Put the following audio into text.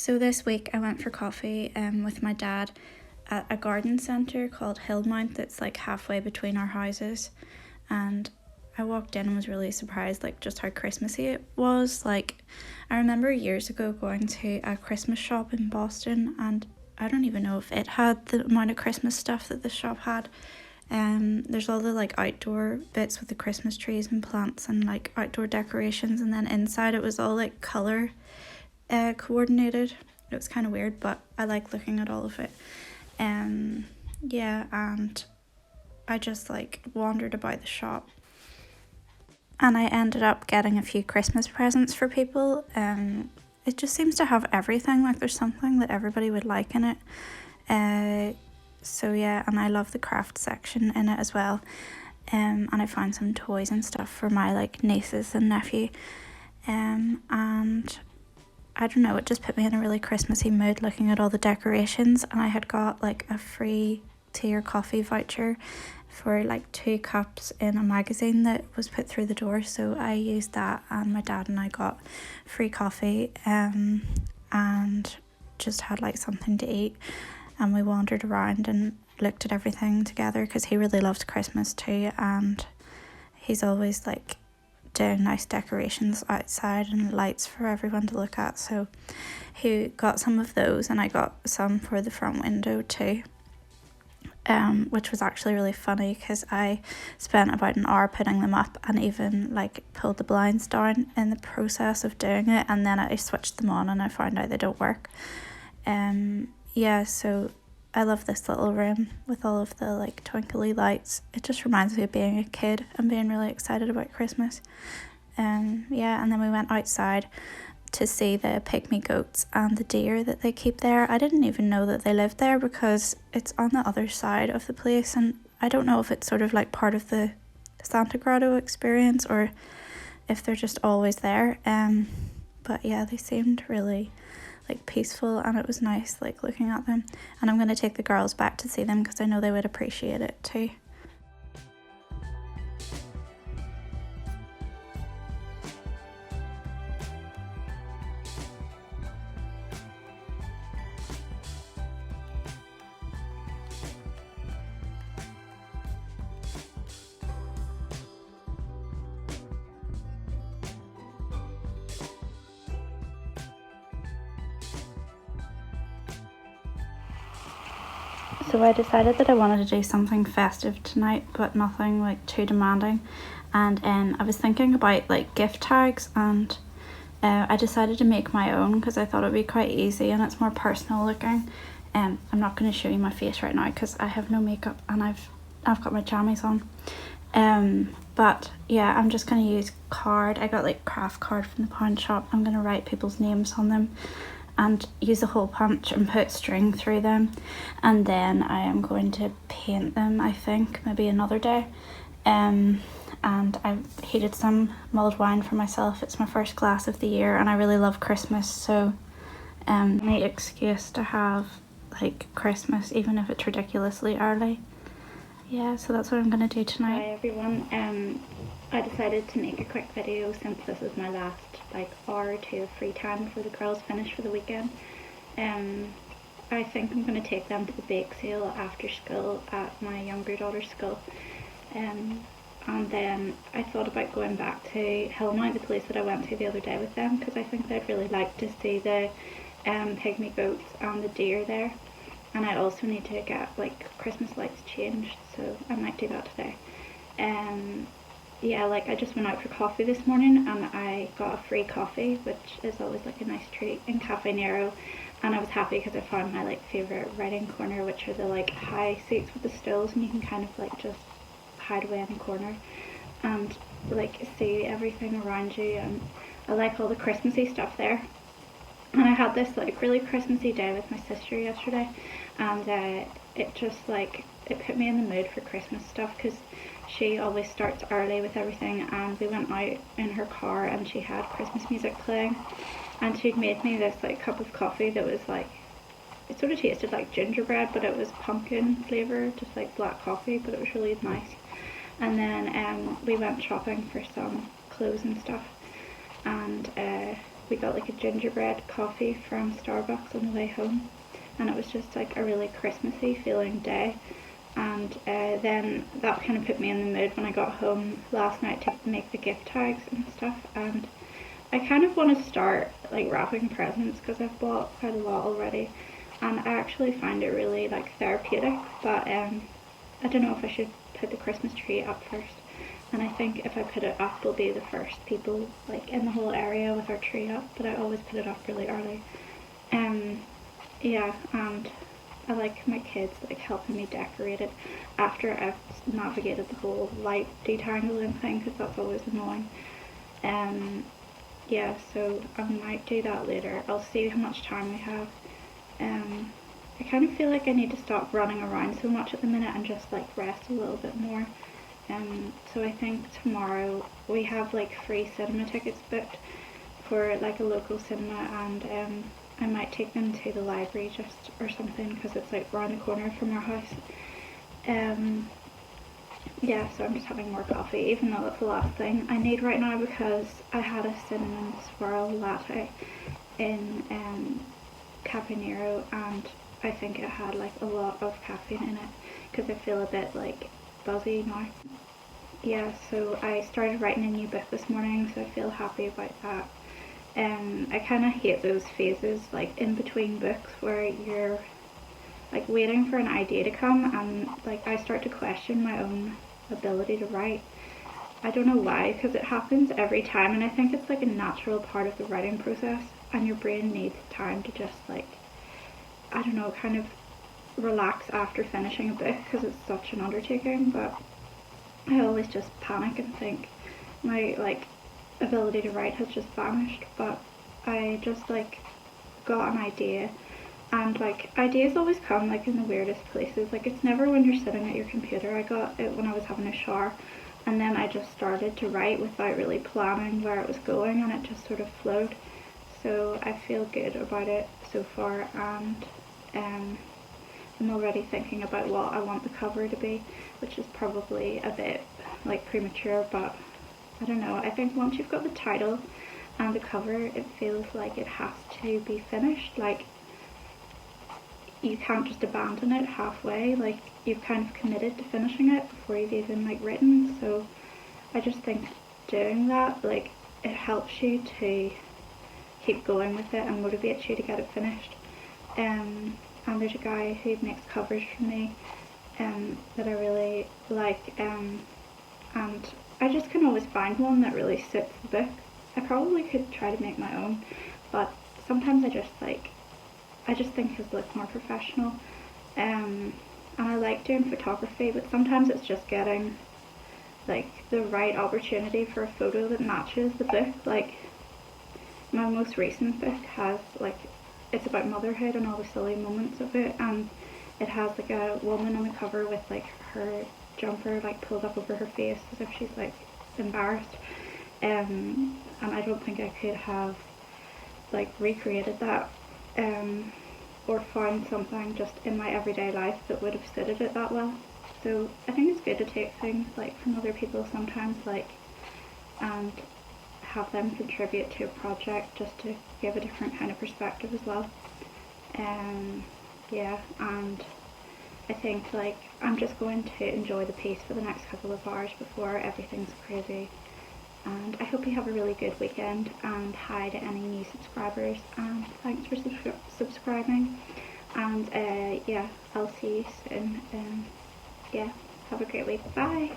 So this week I went for coffee with my dad at a garden centre called Hillmount that's like halfway between our houses, and I walked in and was really surprised like just how Christmassy it was. Like, I remember years ago going to a Christmas shop in Boston, and I don't even know if it had the amount of Christmas stuff that the shop had. There's all the like outdoor bits with the Christmas trees and plants and like outdoor decorations, and then inside it was all like colour coordinated. It was kind of weird, but I like looking at all of it. Yeah, and I just like wandered about the shop, and I ended up getting a few Christmas presents for people. It just seems to have everything, like there's something that everybody would like in it. So yeah, and I love the craft section in it as well. And I found some toys and stuff for my like nieces and nephew. And I don't know, it just put me in a really Christmassy mood looking at all the decorations. And I had got like a free tea or coffee voucher for like 2 cups in a magazine that was put through the door, so I used that, and my dad and I got free coffee and just had like something to eat, and we wandered around and looked at everything together because he really loves Christmas too, and he's always like doing nice decorations outside and lights for everyone to look at. So he got some of those and I got some for the front window too. Which was actually really funny because I spent about an hour putting them up and even like pulled the blinds down in the process of doing it, and then I switched them on and I found out they don't work. Yeah, so I love this little room with all of the like twinkly lights. It just reminds me of being a kid and being really excited about Christmas. Yeah, and then we went outside to see the pygmy goats and the deer that they keep there. I didn't even know that they lived there because it's on the other side of the place, and I don't know if it's sort of like part of the Santa Grotto experience or if they're just always there. But yeah, they seemed really like peaceful, and it was nice like looking at them, and I'm going to take the girls back to see them because I know they would appreciate it too. So I decided that I wanted to do something festive tonight, but nothing like too demanding. And I was thinking about like gift tags, and I decided to make my own because I thought it would be quite easy and it's more personal looking. I'm not going to show you my face right now because I have no makeup and I've got my jammies on. But yeah, I'm just going to use card. I got like craft card from the pound shop. I'm going to write people's names on them and use a hole punch and put string through them, and then I am going to paint them, I think, maybe another day. And I've heated some mulled wine for myself. It's my first glass of the year and I really love Christmas, so any excuse to have like Christmas even if it's ridiculously early. Yeah, so that's what I'm gonna do tonight. Hi everyone, I decided to make a quick video since this is my last like hour or two of free time before the girls finish for the weekend. I think I'm going to take them to the bake sale after school at my younger daughter's school. And then I thought about going back to Hillmount, the place that I went to the other day with them, because I think they'd really like to see the pygmy goats and the deer there. And I also need to get like Christmas lights changed, so I might do that today. Yeah, like I just went out for coffee this morning and I got a free coffee, which is always like a nice treat, in Cafe Nero, and I was happy because I found my like favourite writing corner, which are the like high seats with the stools, and you can kind of like just hide away in the corner and like see everything around you, and I like all the Christmassy stuff there. And I had this like really Christmassy day with my sister yesterday, and it just like, it put me in the mood for Christmas stuff because she always starts early with everything, and we went out in her car and she had Christmas music playing, and she'd made me this like cup of coffee that was like, it sort of tasted like gingerbread, but it was pumpkin flavour, just like black coffee, but it was really nice. And then we went shopping for some clothes and stuff, and we got like a gingerbread coffee from Starbucks on the way home, and it was just like a really Christmassy feeling day. And then that kind of put me in the mood when I got home last night to make the gift tags and stuff. And I kind of want to start like wrapping presents because I've bought quite a lot already, and I actually find it really like therapeutic. But I don't know if I should put the Christmas tree up first. And I think if I put it up, we'll be the first people like in the whole area with our tree up. But I always put it up really early. Yeah, and I like my kids like helping me decorate it after I've navigated the whole light detangling thing, because that's always annoying. Yeah, so I might do that later. I'll see how much time we have. I kind of feel like I need to stop running around so much at the minute and just like rest a little bit more. So I think tomorrow we have like free cinema tickets booked for like a local cinema, and I might take them to the library just or something because it's like round the corner from our house. Yeah, so I'm just having more coffee, even though that's the last thing I need right now, because I had a cinnamon swirl latte in Cafe Nero, and I think it had like a lot of caffeine in it because I feel a bit like buzzy now. Yeah, so I started writing a new book this morning, so I feel happy about that. I kind of hate those phases like in between books where you're like waiting for an idea to come, and like I start to question my own ability to write. I don't know why, because it happens every time, and I think it's like a natural part of the writing process, and your brain needs time to just like, I don't know, kind of relax after finishing a book because it's such an undertaking. But I always just panic and think my like ability to write has just vanished. But I just like got an idea, and like ideas always come like in the weirdest places. Like it's never when you're sitting at your computer. I got it when I was having a shower, and then I just started to write without really planning where it was going, and it just sort of flowed. So I feel good about it so far, and I'm already thinking about what I want the cover to be, which is probably a bit like premature, but I don't know. I think once you've got the title and the cover, it feels like it has to be finished. Like you can't just abandon it halfway. Like you've kind of committed to finishing it before you've even like written. So I just think doing that, like it helps you to keep going with it and motivates you to get it finished. And there's a guy who makes covers for me that I really like, and I just can always find one that really suits the book. I probably could try to make my own, but sometimes I just think his looks more professional, and I like doing photography, but sometimes it's just getting like the right opportunity for a photo that matches the book. Like my most recent book has like, it's about motherhood and all the silly moments of it, and it has like a woman on the cover with like her jumper like pulled up over her face as if she's like embarrassed, and I don't think I could have like recreated that or found something just in my everyday life that would have suited it that well. So I think it's good to take things like from other people sometimes, like, and have them contribute to a project just to give a different kind of perspective as well. Yeah, and I think like I'm just going to enjoy the piece for the next couple of hours before everything's crazy. And I hope you have a really good weekend, and hi to any new subscribers, and thanks for subscribing, and yeah, I'll see you soon. Yeah, have a great week. Bye.